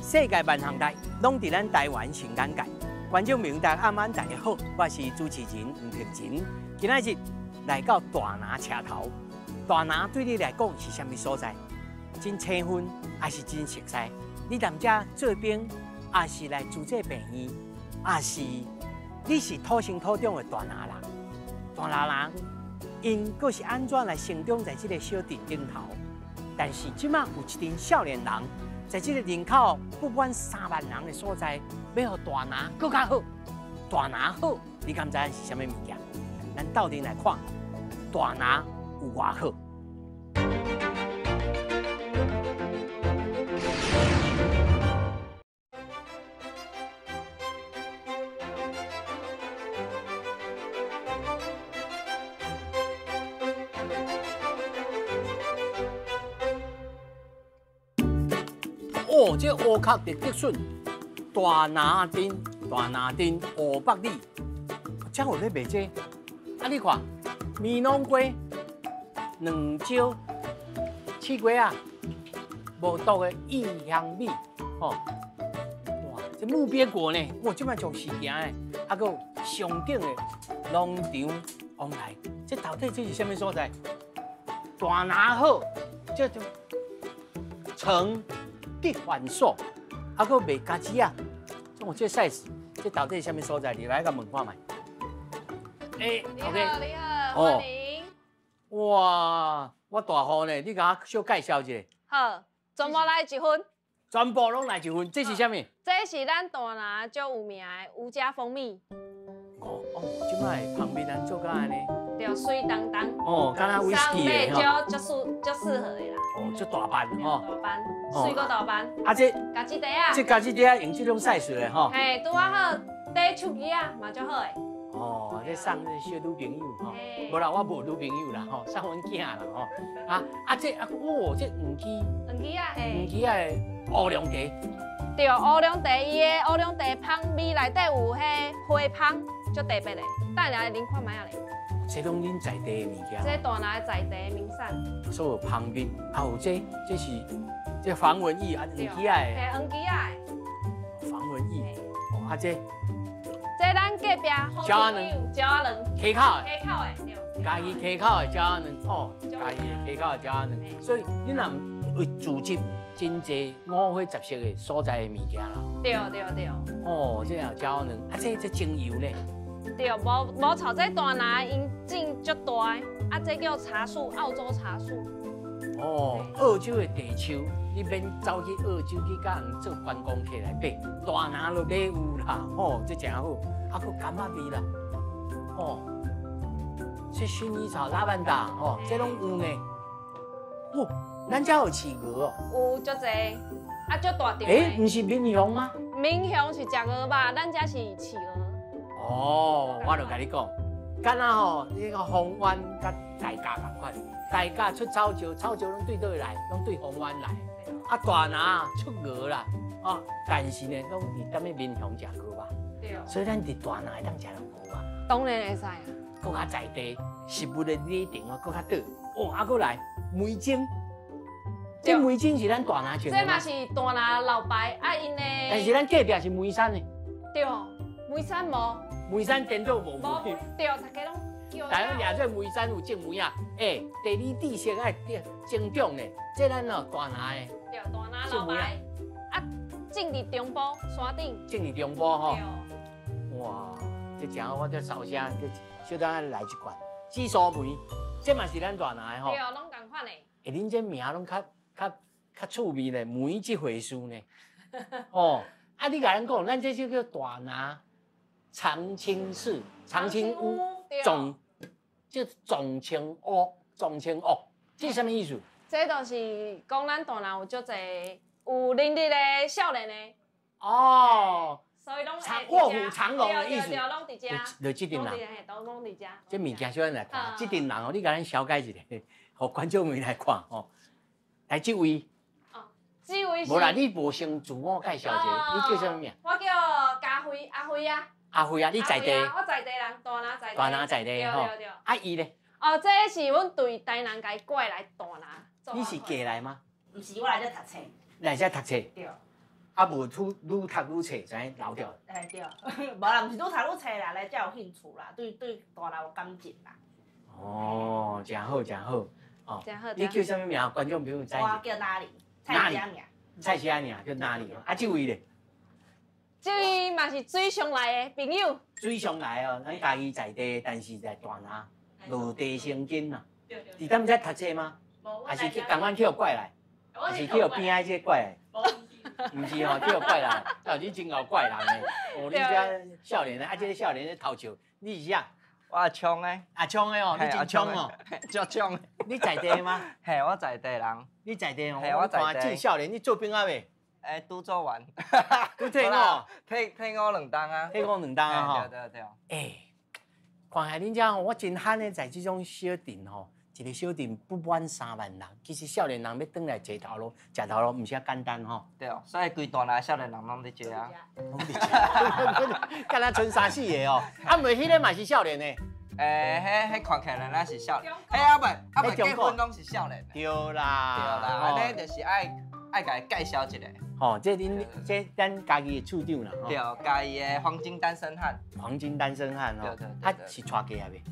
世界万行台，拢伫咱台湾新眼界。观众朋友大家晚大家好，我是主持人吴平真。今仔日来到大拿车头，大拿对你来讲是啥物所在？真青分还是真熟悉？你踮遮做兵，还是来住这病院，还是你是土生土长的大拿人？大拿人因佫是安怎来成长在这个小镇顶头？但是即马有一群少年人，在这个人口不满3万人的所在，要互大拿更较好。大拿好，你敢知是啥物物件？咱斗阵来看，大拿有偌好。哦，这乌壳特德顺，大拿镇500里，真有咧卖这。啊，你看，面囊鸡、两椒、刺鸡啊，无毒的异香米，吼、哇，这木鳖果呢，哇，这摆从事件的，还有上顶的农场往来，这到底这是什么所在？大拿好，这就成地环所，还佫卖家己啊，种这 size， 这到底是什么所在？你来个问看卖。你好，你好，欢迎。哇，我大号呢，你甲我小介绍一下。好，全部来一份。全部拢来一份，这是啥物？这是咱大拿最有名的吴家蜂蜜。即摆旁边咱做甲安尼。对，水当当。哦，敢若威士忌的吼。足适合的啦。哦，足大班吼。大班，水果大班。啊，这家己茶啊。这家己茶用这种 size 的吼。嘿，拄啊好，底手机啊嘛足好的。哦，这送这小女朋友吼，无啦，我无女朋友啦吼，送阮囝啦吼。这哇，这黄鸡啊，黄鸡啊的乌龙茶。对，乌龙茶伊的乌龙茶芳味内底有迄花芳，足特别的。等下来啉看卖啊咧。这拢恁在地的物件。这大拿在地的名产。所有旁边啊有这是这防蚊液啊，黄鸡啊的。嘿，黄鸡啊的。防蚊液。哦，这咱隔壁椒仔卵，椒仔卵，溪口的，溪口的，对。家己溪口的椒仔卵，哦，家己的溪口的椒仔卵，所以你若会聚集真侪五花杂色的所在的物件啦。对。哦，这有椒仔卵，啊，这精油呢？对，无炒这大拿因种足大的，啊，这叫茶树，澳洲茶树。哦，澳洲的地树，你免走去澳洲去甲人做观光客来买，大拿就买有啦。哦，这真好，还佫柑仔味啦。哦，这薰衣草、拉曼达，哦，这拢有呢。哦，咱家有企鹅哦。有足侪，啊，足大条。不是民雄吗？民雄是食鹅吧，咱家是企鹅。哦，我就甲你讲，敢若吼，你个红湾甲大家同款，大家出草椒，草椒拢对倒来，拢对红湾来。啊，大拿出鹅啦，啊，但是呢，拢伫踮咧民雄食鹅吧。对。所以咱伫大拿会当食到鹅啊。当然会使啊。搁较在地，食物的里程啊，搁较倒。哦，啊，搁来梅精，这梅精是咱大拿种的。这嘛是大拿老牌啊，因的。但是咱隔壁是梅山的。对，梅山无。梅山颠倒无梅。对，大家拢叫。大家掠做梅山有种梅啊，地理知识爱增长呢，这咱哦大拿的。对，大拿老牌啊，种伫中部山顶。种伫中部吼。哇，这真好，我这烧声，小等来一罐紫苏梅，这嘛是咱大拿的吼。对，拢同款的。恁这名拢较趣味呢，梅这回事呢。哦，啊，你甲咱讲，咱这就叫大拿长青寺、长青屋总青屋，这什么意思？这就是讲咱大拿有足侪有能力的少年的。哦。所以拢卧虎藏龙的意思。对，拢伫遮。就这阵人。都拢伫遮。这物件小咱来看，这阵人哦，你甲咱小解一下，互观众们来看哦。来，这位。哦，这位是。无啦，你无先自我介绍一下，你叫什么名？我叫家辉，阿辉啊。阿辉啊，你在地？我在地人，大拿在地。大拿在地吼。对。啊，伊咧？哦，这是阮对台南家过来大拿。你是嫁来吗？不是，我来这读册。来这读册。对。啊无愈读愈册，知影老掉。哎对，无啦，毋是愈读愈册啦，来才有兴趣啦，对大人有感情啦。哦，真好真好。哦，真好你叫什么名？观众朋友知？我叫哪里？蔡佳娘。蔡喜安尔叫哪里？啊，这位咧？这位嘛是水上来的朋友。水上来哦，咱家己在地，但是在大拿落地生根啦。你当在读册吗？还是去赶快去过来？还是去边仔这过来？唔是哦，去过来，哦，你真够怪人诶！哦，你这少年啊，这个少年咧头笑，你是啥？我阿昌诶，阿昌诶哦，你真昌哦，足昌诶。你在地吗？嘿，我在地人。你在地哦，嘿，我在地。真少年，你做兵啊未？诶，拄做完。拄退伍？退伍2档啊。退伍2档啊吼。对。诶，看下恁遮吼，我真罕咧，在这种小镇吼，一个小镇不满3万人，其实少年人要转来坐头路，食头路唔是遐简单吼。对，所以规大内少年人拢伫坐啊。敢若剩3、4个哦，啊，袂迄个嘛是少年的。迄看起来咱是少年，阿袂结婚拢是少年。对啦，安尼就是爱甲伊介绍一下。吼，这咱家己的处长啦。对，家己的黄金单身汉。黄金单身汉吼，啊是娶嫁啊未？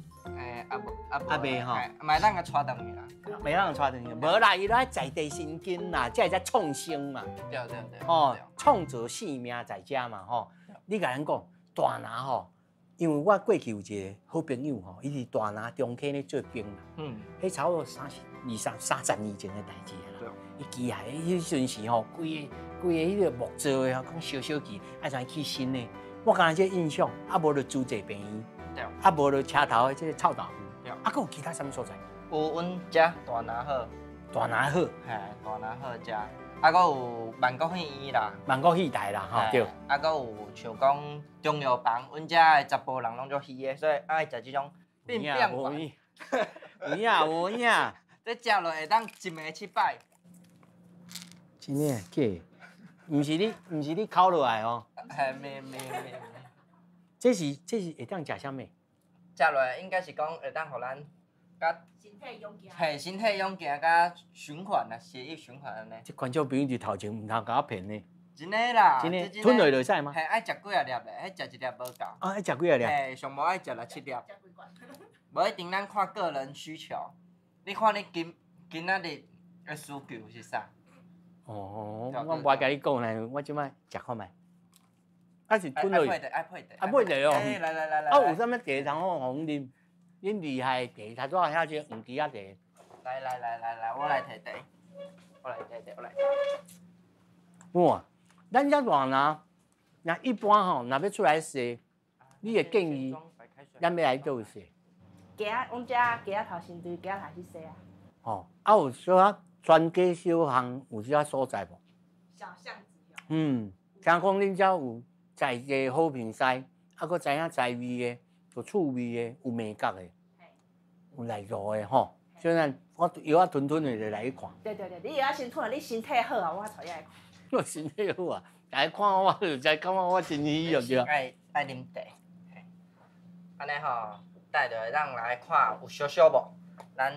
阿未吼，买咱个带回去啦。袂让带回去，无啦，伊都爱在地生根啦，这才创新嘛。对。哦，创造性命在遮嘛吼。你甲咱讲大拿吼。因为我过去有一个好朋友吼，伊伫大拿中溪咧做兵啦。迄差不多30年前的代志啦。伊记下迄阵时吼，规个迄个木造的吼，讲小机，爱怎起新的。我敢若这印象，啊无就租一病院，啊无就车头的这个臭豆腐，啊，佫有其他什么所在？有阮遮大拿好，大拿好，嘿，大拿好遮。啊，佫有万国戏院啦，万国戏台啦，吼对。啊，佫有像讲中药房，阮遮的查甫人拢足喜的，所以爱食即种变变款。有影，这食落会当一暝7摆。真诶假？毋是你烤落来哦。嘿，咩。这是会当食啥物？食落来应该是讲会当互咱甲身体勇健。嘿，身体勇健甲循环啊，血液循环安尼。这观众朋友就头前唔通甲我骗呢。真诶啦，真诶，吞落就使吗？嘿，爱食几啊粒咧，迄食一粒无够。啊，爱食几啊粒？嘿，上无爱食了7粒。无一定咱看个人需求，你看你今仔日的需求是啥？哦，我无甲你讲咧，我即摆食看觅。啊是吞落。爱配的。啊配的哦。来。啊有啥物茶通好互阮啉？恁厉害的茶，拄仔遐只黄枝仔茶。来，我来摕茶。哇，咱遮大拿，那一般吼，若要出来踅，你会建议咱要来倒位踅？街仔，阮遮街仔头先对街仔头去踅啊。哦，啊有小啊专街小巷有啥所在无？小巷子有。听讲恁遮有在地好品西，啊，佮知影在味的，有趣味的，有美角的，有内肉的吼。所以咱我药啊吞的就来去看。对，你药啊先吞，你身体好啊，我带你来看。我身体好啊，来看我就知，感觉我真喜悦着。爱啉茶，安尼吼，带着咱来看有烧烧无？咱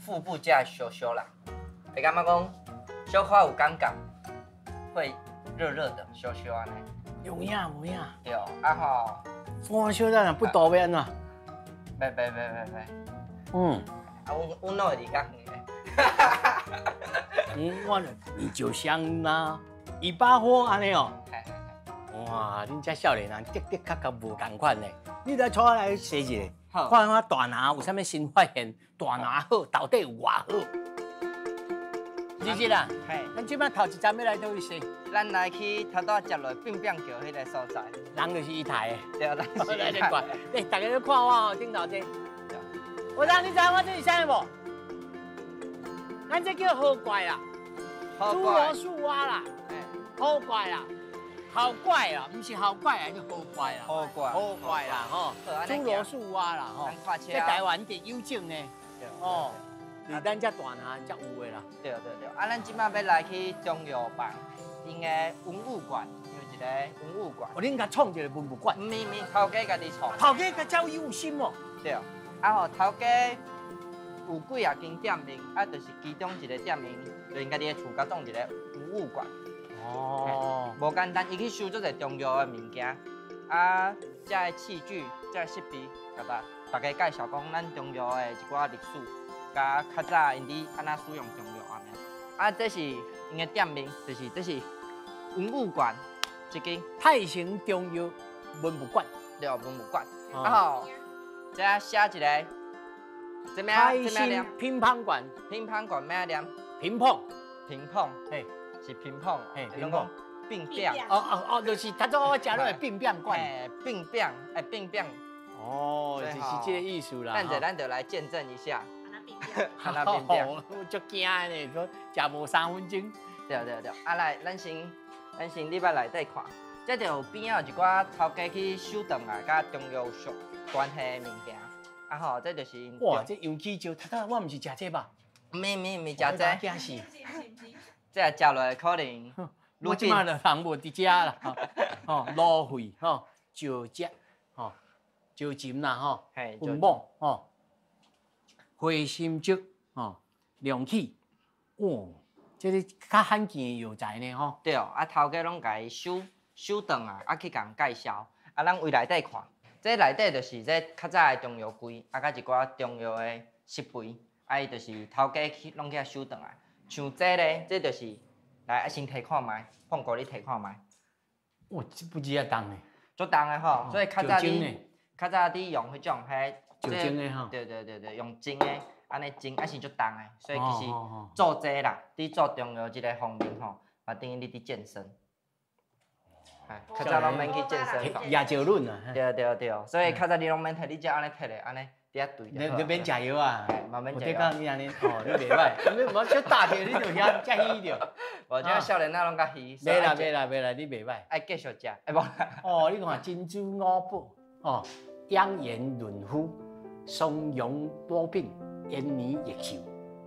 腹部加烧烧啦，会感觉讲小可有感觉，会热的烧烧安尼。有影无影？对，啊吼。我小咱也不多变啊。袂。啊，阮拢会离较远的。我就香啦，一把火安尼哦。哇，恁遮少年人的确无共款嘞。你来带我来踅一下，看我大拿有啥物新发现？大拿好，到底有偌好？日日啦，咱即摆头一站要来倒去踅。咱来去头拄食落变桥迄个所在，人就是伊台的。对，咱是来咧看，大家咧看我哦，顶头这。我让你知我这是啥无？咱这叫好怪啦，侏罗树蛙啦，好怪啦，好怪啦，不是好怪啊，叫好怪啦，好怪啦，吼，侏罗树蛙啦，吼，在台湾特有种呢，哦，伫咱这大拿才有的啦。对，啊，咱即摆要来去中药房，因个文物馆，有一个文物馆。哦，恁甲创一个文物馆？唔，头家家己创。头家甲较有心哦。对，啊吼，头家有几啊间店面，啊，就是其中一个店面，就因家己的厝甲创一个文物馆。哦，无简单，伊去收做侪中药的物件，啊，遮个器具、遮个设备，甲大家介绍讲咱中药的一寡历史，甲较早因伫安怎使用中药安尼。啊，这是因的店名，就是这是文物馆一间，泰城中药文物馆，对，文物馆。哦啊吼，这写一个，这名泰这名念城乒乓馆，乒乓馆咩念？乒乓，乒乓，嘿，是乒乓，嘿拢讲并变。哦，就是他做我食落的乒乓馆。哎，并变，哎，并变。哦，就是这个意思啦。咱就来见证一下，看他变看他并变。我足惊的呢，说食无3分钟。对，啊来，咱先入来内底看，这就有边仔有一寡头家去收回来，甲中药有关系的物件。啊吼，这就是因。哇，这油漆椒，我毋是食这吧？唔食这这，惊死！这食落可能。我即马就人无伫遮啦，吼，芦荟吼，椒汁吼，椒浸啦吼，嘿，粉末吼，花心竹吼，凉气，哇，这个较罕见的药材呢吼。对，啊头家拢甲伊收回来，啊去甲人介绍，啊咱为内底看，这内底就是这较早的中药柜，啊甲一寡中药的设备，啊伊就是头家去拢去收回来。像这咧，这就是来先摕看卖，碰过你摕看卖，哇，这不止啊重诶，足重的吼，所以较早你酒精的，较早你用迄种迄酒精的吼。对，用精的，安尼精啊是足重的，所以其实哦做这啦，你做中药这个方面吼，嘛等于你伫健身。哎，较早拢免去健身房。亚酒论啊，对，所以较早你拢免摕，你只安尼摕咧，安尼伫遐对就好。你免食药啊，嘛免我食药。得讲你安尼，哦，你袂歹，你无小大着你就遐遮虚着。无即少年仔拢较虚。袂啦，你袂歹。爱继续食，哎无。哦，你看珍珠五宝，哦，养颜润肤，松茸多病，延年益寿。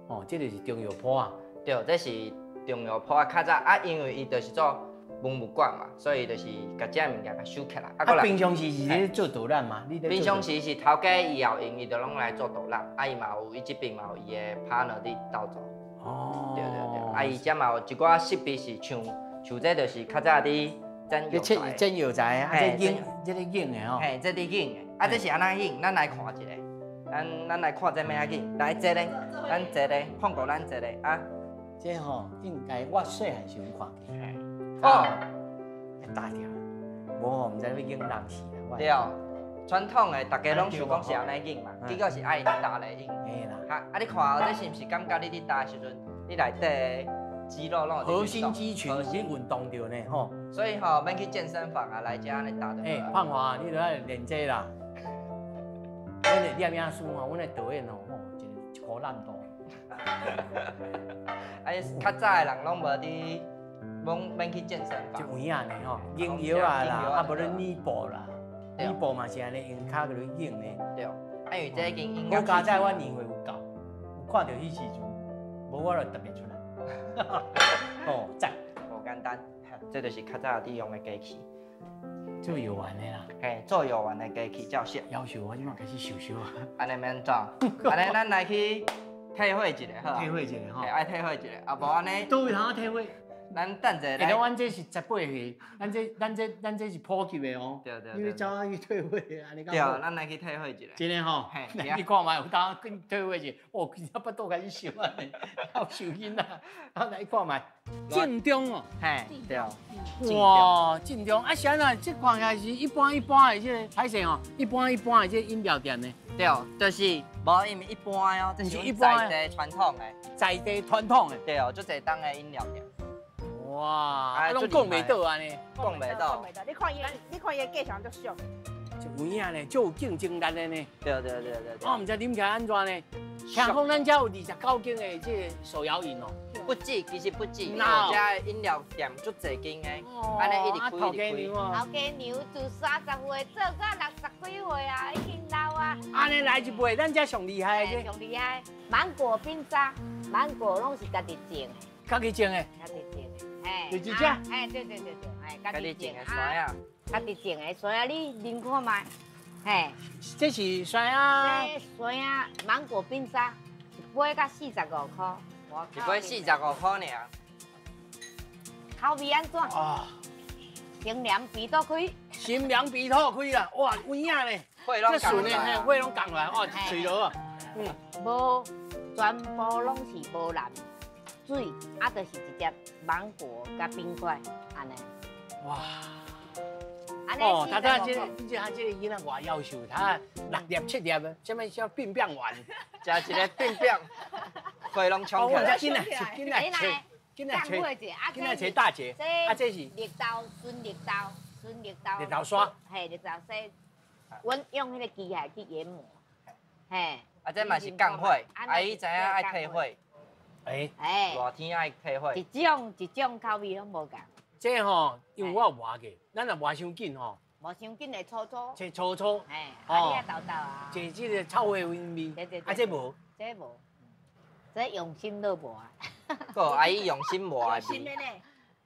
哦，这就是中药铺啊。对，这是中药铺啊，较早啊，因为伊就是做文物馆嘛，所以就是甲遮物件甲收起来。啊，平常时是咧做导览嘛？你平常时是头家伊后用，伊就拢来做导览，啊伊嘛有伊这边嘛有伊的 partner 伫斗做。哦，对，啊伊遮嘛有一寡设备是像这就是较早伫真药材。真药材啊，这个硬的吼。嘿，这伫硬的，啊这是安那硬，咱来看一下，咱来看这咩啊硬，来这咧，咱这咧，碰过咱这咧啊。这吼应该我细汉时有看过。哦，大条，无吼，毋知要硬人死啦。对，传统的大家拢想讲是安尼硬嘛，结果是爱打咧硬。嘿啦，哈，啊你看哦，这是毋是感觉你伫打的时阵，你内底的肌肉拢有核心肌群有去运动着呢吼。所以吼，免去健身房啊，来遮安尼打就好啊。胖华，你著爱练这啦。阮的念影书吼，阮的导演吼，一颗烂刀。啊，较早的人拢无伫。免去健身房，就有影呢吼，硬药啊啦，啊无咧捏布啦，捏布嘛是安尼用骹个咧硬呢。对，啊因为这已经音我家在我年岁有够，有看到迄时阵，无我就特别出来。哦，赞，无简单，这就是较早伫用的机器，做药丸的啦。嘿，做药丸的机器照射。要求我即马开始收收啊。安尼免怎？安尼咱来去体会一下好。体会一下吼。爱体会一下，啊无安尼。倒位通体会？咱等者来。阮这是18岁，咱这是普及的哦。对。你要走去体会安尼讲。对，咱来去体会一下。真的吼。你看卖有当跟体会一下，哦，差不多开始收啊，要收囡仔，啊来看卖。正中哦。嘿，对。哇，正中啊！啥啊？这看起来是一般的这个海鲜哦，一般的这饮料店呢。对，就是无因为一般哦，这是在地传统的。在地传统的。对，就一档的饮料店。哇，拢讲袂到安尼，讲袂到。你看伊的价钱足俗。就有影呢，就有竞争力的呢。对。我毋知啉起来安怎呢？听讲咱遮有29间的这个手摇饮哦。不止，其实不止，因为遮饮料店足侪间的，安尼一直开。头家娘啊！头家娘自30岁做到60几岁啊，已经老啊。安尼来一杯，咱遮上厉害的。上厉害，芒果冰沙，芒果拢是家己种的。家己种的。家己种的，哎。就一只。哎，对，哎，家己种的酸啊。家己种的酸啊，你啉看卖。嘿，这是酸啊。这酸啊，芒果冰沙，一杯才45块。一杯45块尔。口味安怎？啊，心凉鼻都开。心凉鼻透开啦，哇，有影咧，会拢这顺咧，嘿，讲血拢降落来，哦，水落啊，无全部拢是无蓝水，啊，就是一只芒果甲冰块安尼。哇。安尼哦，他他这个，你这个囡仔偌夭寿，他6粒7粒，什么叫变变丸？食一个变变，会拢冲起来。紧来，紧来找，紧来找，紧来找大姐。啊，这是绿豆，纯绿豆，纯绿豆。绿豆沙。嘿，绿豆沙，阮用迄个机械去研磨。嘿。啊，这嘛是降火，阿姨知影爱退火，哎，热天爱退火。一种口味拢无共。这吼，因为我有磨过，咱若磨伤紧吼，无伤紧的粗粗。切粗粗，哎，啊你啊豆豆啊。切这个炒花味，啊这无。这无，这用心都无啊。个阿姨用心磨的味。新的呢，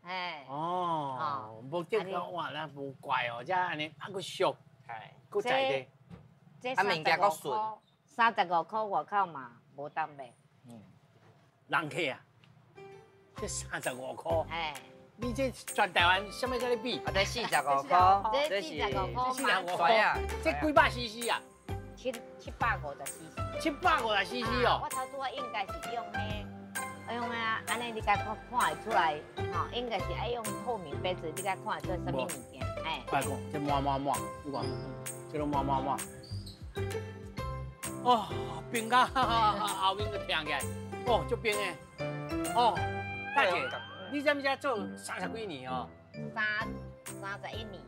哎。哦，无得个哇，咱无怪哦，这安尼啊个俗，哎，个在地。这啊物件佫顺。 35块外口嘛，无当卖。人客啊，这35块，哎，你这全台湾什么跟你比？啊，这45块，这45块，这45块啊，这几百 CC 啊750cc。 750cc 哦。我头拄啊应该是用啊，安尼你甲看会出来，吼，应该是爱用透明杯子，你甲看会出来什么物件？哎，快讲，这抹，你看，这都抹。哦，冰到后面就听起来，哦，足冰的。哦，大姐，你知不知做30几年哦31年，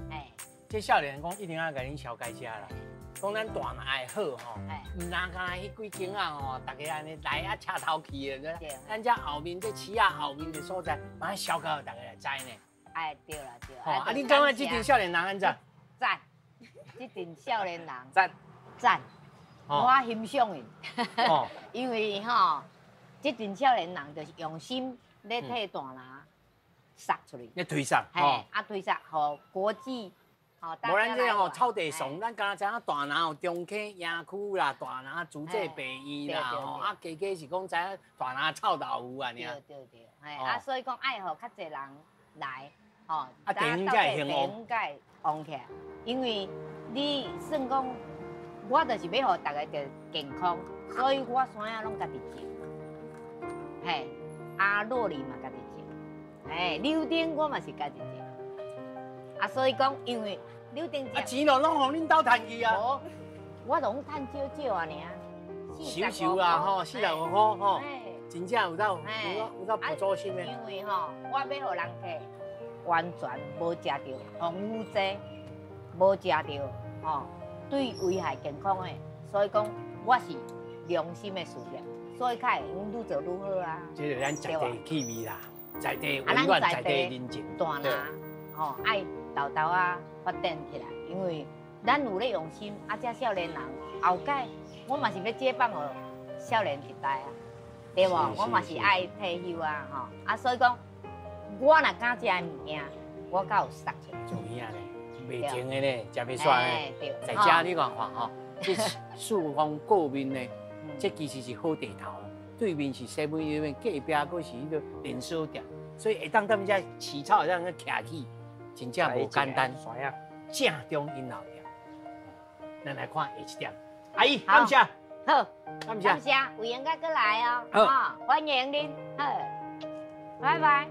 哎，这少年讲一定要甲恁小解车啦。讲咱大拿会好吼，唔通干迄几间啊吼，大家安尼来啊车头去的，咱这后面这市啊后面的所在，马上小到大家来知呢。哎，对啦。哦，啊，你感觉这群少年人安怎？赞，这群少年人赞。我欣赏伊，因为吼，这群少年人就是用心咧替大拿杀出去，咧推上，嘿，推上互国际，无咱这吼草地上，咱敢若知影大拿有中溪、营区啦，大拿竹这北医啦，吼，啊，加是讲知影大拿臭豆腐啊，尔。对，嘿，所以讲爱互较侪人来，吼，啊，地方才会兴旺，旺起来，因为你算讲。我就是要互大家着健康，所以我山仔拢家己种，嘿，洛梨嘛家己种，嘿，柳丁我嘛是家己种，所以讲因为柳丁钱拢互恁兜趁去啊，无，我拢趁少啊尔，收啦吼，45块吼，真正有到不足心的，因为吼，我要互人客完全无食到防腐剂，无食到吼。对危害健康的，所以讲我是良心的事业，所以较会愈做愈好啊。这是咱在地气味啦，在地温暖，在地人情。大拿吼爱豆豆啊发展起来，因为咱有咧用心，这少年人后届我嘛是要接棒哦少年一代啊，对无？我嘛是爱退休啊吼，所以讲我若敢食的物件，我敢有杀出。就伊安尼。袂停的咧，食袂煞咧，在家你看看吼，这四方过面咧，这其实是好地头，对面是西门那边，隔壁佫是迄个连锁店，所以会当他们家起草让人徛起，真正无简单。正中因后店，咱来看下一点。阿姨，感谢，好，感谢，有闲再过来哦，好，欢迎您，好，拜拜。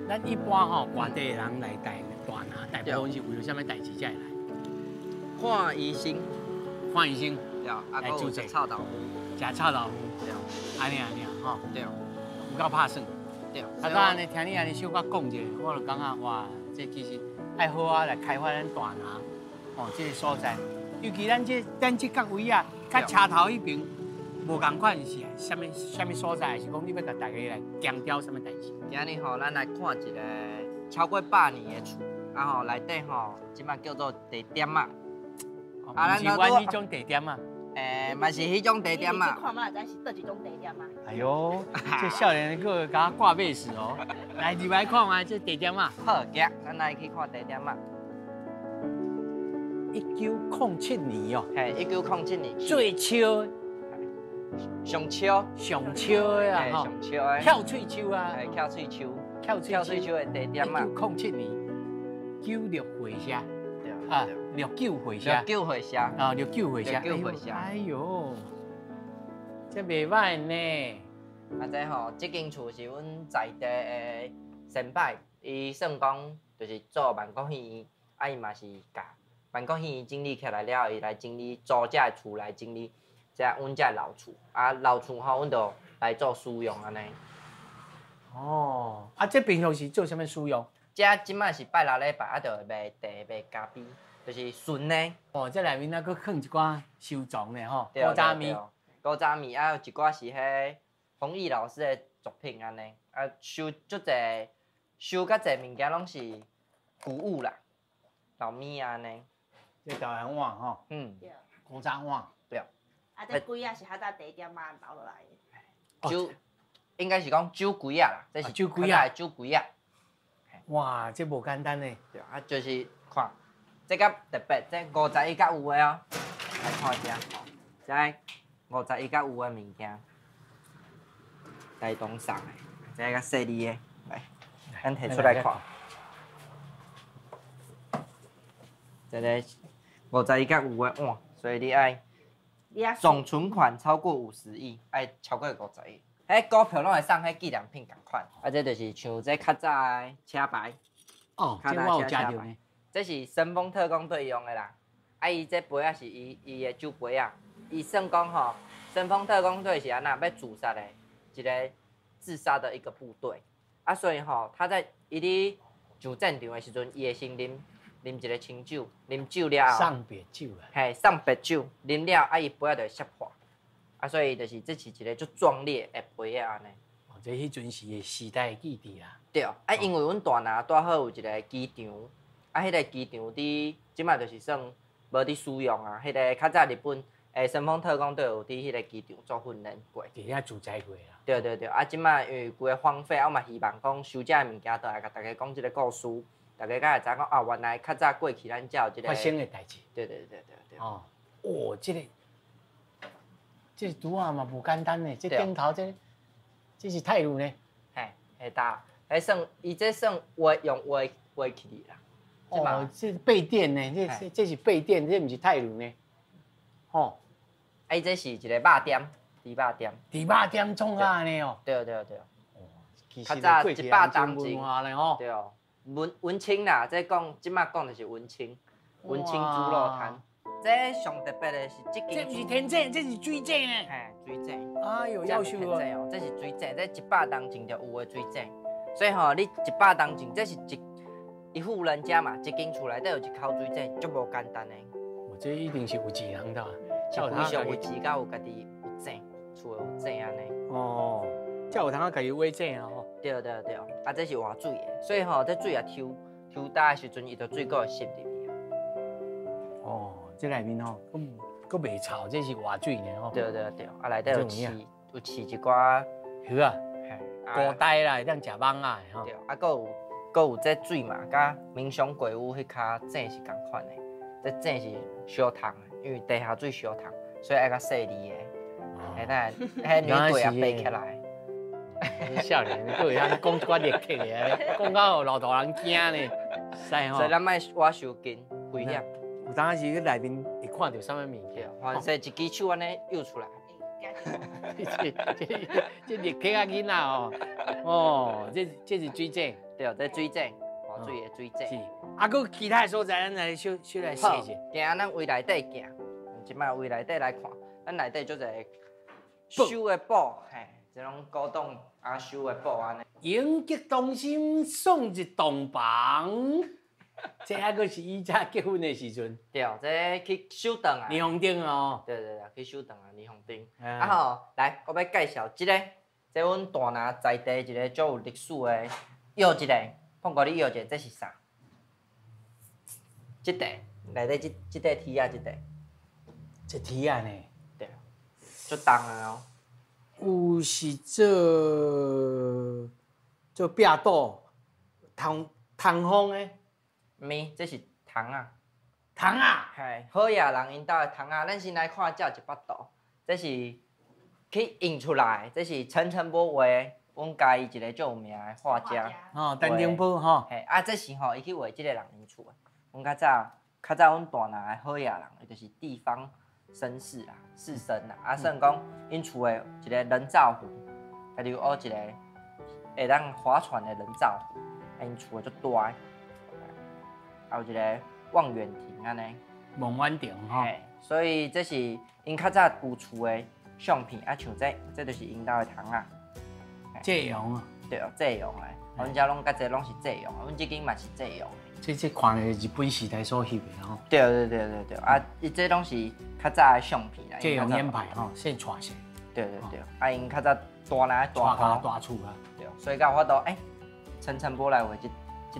咱一般吼，外地人来大拿，大部分是为了什么代志才会来？看医生，看医生，对，啊，还有食臭豆腐，食臭豆腐，对，安尼吼，对，有够拍算，对。啊，刚安尼听你安尼小可讲者，我就感觉哇，这其实爱好啊来开发咱大拿，哦，这个所在，尤其咱这角位啊，甲车头迄边。无共款是虾米所在？是讲你要甲大家来强调什么代志？今日吼，咱来看一个超过100年的厝，啊吼，内底吼，即摆叫做地点啊。啊，咱是阮迄种地点啊。嘛是迄种地点啊。看嘛，咱是倒一种地点啊。哎呦，这少年个甲我挂背时哦，来入来看下这地点啊。好，行，咱来去看地点啊。1907年哦，嘿，1907年起最秋上秋，上秋的啊，吼，上秋的，跳喙秋啊，嘿，跳喙秋，跳跳喙秋的地点啊， 1907年96回社对啊，69回社，69回社，啊，69回社69回社哎呦，这袂歹呢。啊，这吼，这间厝是阮在地的先摆，伊算讲就是做万国县，啊，伊嘛是甲万国县整理起来了后，伊来整理租这厝来整理这阮这老厝，啊，老厝吼，阮就来做使用安尼。哦，啊，这平常时做什么使用？这即摆是拜六礼拜，啊，就会卖茶卖咖啡，就是纯的。哦，这内面那佫放一寡收藏的吼，对古早味。古早味，啊，有一寡是迄弘毅老师的作品安尼，啊，收足侪，收较侪物件拢是古物啦，老米安尼。这台湾碗吼，嗯，对，古早碗。对。啊，这龟啊是较早地点嘛留落来的。哦酒应该是讲酒柜啊啦，这是酒柜啊酒柜啊。哇，这无简单呢。对啊，就是看，这个特别，这51甲有的哦，来看一下，这51甲有的物件，台东送的，这个细腻的，来，咱摕出来看。这个51甲有的碗，所以你爱总存款超过50亿，爱超过50亿。迄股票拢会送迄纪念品共款，啊，这就是像这较早的车牌。哦，这我有食到呢。这是神风特工队用的啦，啊，伊这杯啊是伊的酒杯啊，伊算讲吼，神风特工队是安那要自杀的一个自杀的一个部队，啊，所以吼，他在伊咧上战场的时阵，伊会先啉一个清酒，啉酒了后，上别酒啊。嘿，送白酒，啉了啊，伊杯啊就会摔破，啊，所以就是这是一个足壮烈的杯啊安尼。哦，这迄阵是时代的记忆啦。对，啊，因为阮大拿拄好有一个机场，啊，迄个机场伫即摆就是算无伫使用啊。迄个较早日本神风特工队有伫迄个机场做训练过。伫遐驻在过啦。对对对，啊，即摆因为规个荒废，啊，我嘛希望讲收这物件，倒来甲大家讲即个故事，大家才会知讲啊，原来较早过去咱才有即个发生的代志。对对对对对。哦，哦，这拄啊嘛无简单呢，这顶头这是泰鲁呢。嘿，下搭，算伊这算用画起哩啦。哦，这是备电呢，这是备电，这毋是泰鲁呢。哦，哎，这是一个肉店，猪肉店。猪肉店创啊呢哦。对对对。其实较早100当文化咧吼。对哦，文青啦，这讲即摆讲就是文青猪肉摊。这上特别的是这间。这不是天井，这是水井呢。嘿，水井。哎呦，要求哦。这是水井，这100当前就有的水井。所以吼，你100当前，这是一户人家嘛，一间厝内底有一口水井，足无简单的。我这一定是有钱人的。是非常有钱，甲有家己有井，厝有井安尼。哦，才有通家己挖井啊吼。对对对，啊，这是活水的，所以吼，这水啊抽干的时阵，伊就水果会渗入去啊。哦，这内面吼，佫袂臭，这是活水呢吼。对对对，啊，内底有饲一寡鱼啊，古代啦，会当食蠓啊吼。对，啊，佫有这水嘛，甲民雄鬼屋迄骹井是共款的，这井是小桶的，因为地下水小桶，所以爱较细腻的。哎，那迄女鬼也爬起来。少年，佫会晓讲一寡热气的，讲到老大人惊呢，使吼。所以咱莫挖伤紧，危险。有当时去内面会看到什么物件，反正一支手安尼摇出来。这热气啊囡仔哦，哦，这是水井。对，这水井，活水的水井。是，啊，佫其他所在，咱来小来细者。行，咱围内底行，即摆围内底来看，咱内底做一个收的布，嘿，这种古董啊收的布安尼。迎接同心送一栋房，这还佫是以前结婚的时阵。对，这去收灯啊。霓虹灯哦。对对对，去收灯啊，霓虹灯。啊吼，来，我要介绍这个，这阮大拿在地一个足有历史的。摇一个，碰过你摇一个，这是啥？这块内底这块梯啊，这块。这梯啊呢？对，足重的哦。有是做壁刀，通风的。没，这是糖啊。糖啊，嘿，好野人因兜的虫仔，咱先来看照一幅图，这是去印出来，这是陈澄波画的，阮家己一个最有名的画家。哦，陈澄波吼，嘿，啊，这是吼，伊去画即个人因厝的。阮较早阮大南的好野人，伊就是地方绅士啦、士绅啦，啊，算讲因厝的一个人造湖，家己有学一个会当划船的人造湖，啊，因厝的足大的，还有一个望远亭安尼。望远亭吼，嘿，所以这是因较早有厝的相片，啊，像这就是因兜的虫仔。这样啊，对，这样的，阮遮拢较济拢是这样的，阮即间嘛是这样的。这看的日本时代所翕的吼，对，啊，伊这拢是较早的相片啦。这样烟牌吼，现带些，对，啊，因较早大南大大沟，大厝啊，对，所以甲我都陈澄波来画即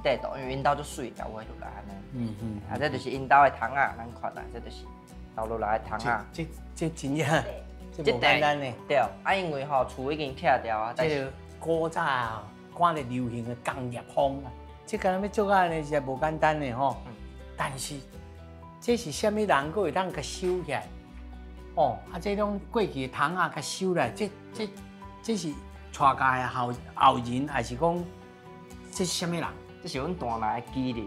块图，因为因兜足水，甲画落来安尼。啊，这就是因兜的虫仔，咱看啦，这就是倒落来的虫仔。这真正，这无简单呢。对，啊，因为吼厝已经拆掉啊，但是这个古早看咧流行的工业风啊，这个要做啊呢是无简单的吼。但是这是虾米人，佫会当甲收起来？哦，啊，这种过去的虫啊，甲收来，这是带家的后人，还是讲这是虾米人？这是阮大南的基人。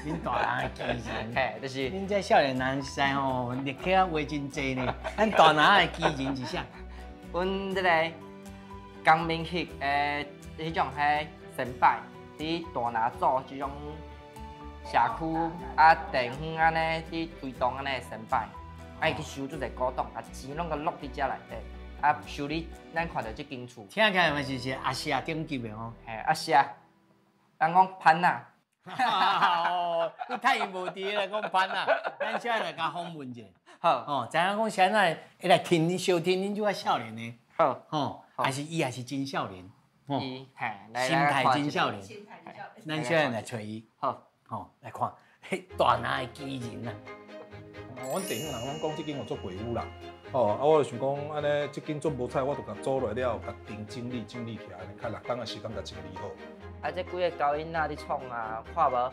恁大人的基人，嘿，就是恁这少年人实在吼，历史啊话真济呢。咱大人的基人是啥？阮这个江明区迄种神拜，伫大南做这种社区啊地方安尼，伫推动安尼的神拜，啊伊去收做一个古董，啊钱拢个落伫遮内底，啊修理咱看到这间厝，听起来嘛是阿西亚顶级的吼。嘿啊是啊，人讲潘呐。哦，你太无伫啦，讲潘啊，咱现在来甲访问者。好，哦，知影讲现在会来听收听恁这个少年呢？好，哦，还是伊还是真少年？哦，伊嘿，心态真少年。心态比较。咱现在来找伊，好，哦，来看，迄大拿的基人啊。阮地方人拢讲即间有做鬼屋啦，哦，啊，我就想讲安尼，即间做无菜，我就甲做落了，甲整理起来，较6天的时间甲整理好。啊，这几个高囡仔伫创啊，看无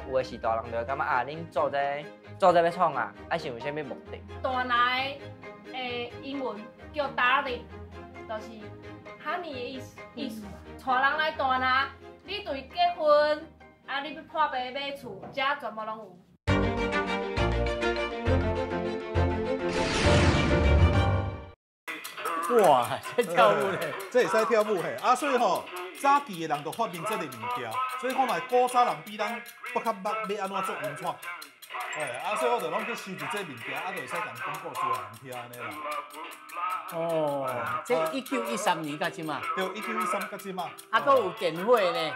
有的是大人就感觉啊，恁做这要创啊，啊是有啥物目的？大南的英文叫 darling， 就是 honey 的意思。带人来大南，你对结婚，啊，你要破病买厝，遮全部拢有。哇，这跳舞咧，这会使跳舞嘿，啊，所以吼，早期的人就发明这个物件，所以看来古早人比咱搁较捌要安怎做文创。啊，所以我就拢去收集这物件，啊，就会使共广告出来人听安尼啦。哦，这1913年到即嘛，对，1913到即嘛。啊，佫有电火呢。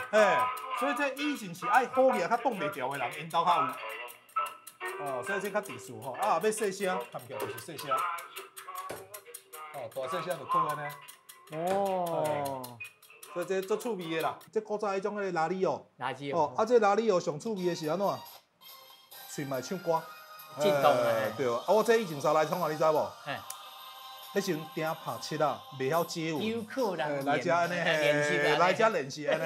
所以这以前是爱好嘢较挡袂牢的人，因兜较有。哦，所以这较特殊吼，啊，要细声，含起来就是细声。哦，大细声就靠安尼。哦，所以这足趣味的啦，这古早迄种迄个拉里哦。垃圾哦，啊，这拉里哦上趣味的是安怎？喙嘛唱歌。震动啊。对，啊，我这以前啥来创啊？你知无？嘿。迄时阵顶拍七啊，袂晓接吻。有可能来遮安尼，练习啊，来遮练习安尼。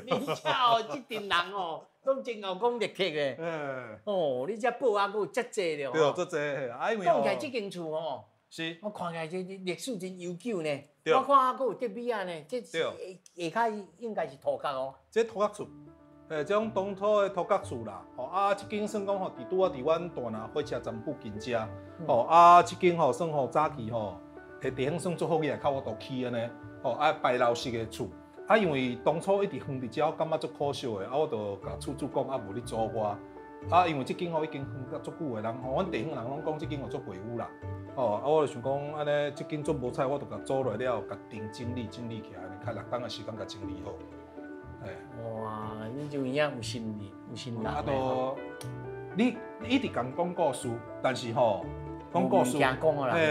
你遮哦，这群人哦，拢真有讲历史的。哦，你遮报啊，佫有遮济了。对，足济，啊，因为讲起来这间厝哦，是，我看起来这历史真悠久呢。对。我看啊，佫有德米啊呢，这下骹应该是土角哦。这土角厝，这种当初的土角厝啦，吼啊，这间算讲吼，伫阮大南火车站附近遮，吼啊，这间吼算吼早期吼。地方算做好起来，较我都起安尼，哦啊白老式的厝，啊因为当初一直放伫遮，我感觉足可惜的，啊我就甲厝主讲，啊无你阻我，啊因为即间吼已经放甲足久的人，吼阮地方人拢讲即间有做鬼屋啦，哦啊我就想讲安尼即间做无菜，我就甲做落了，甲整理起来，较6天的时间甲整理好。哇，你就影有心力，有心力。啊都，你一直共讲故事，但是吼。讲故事，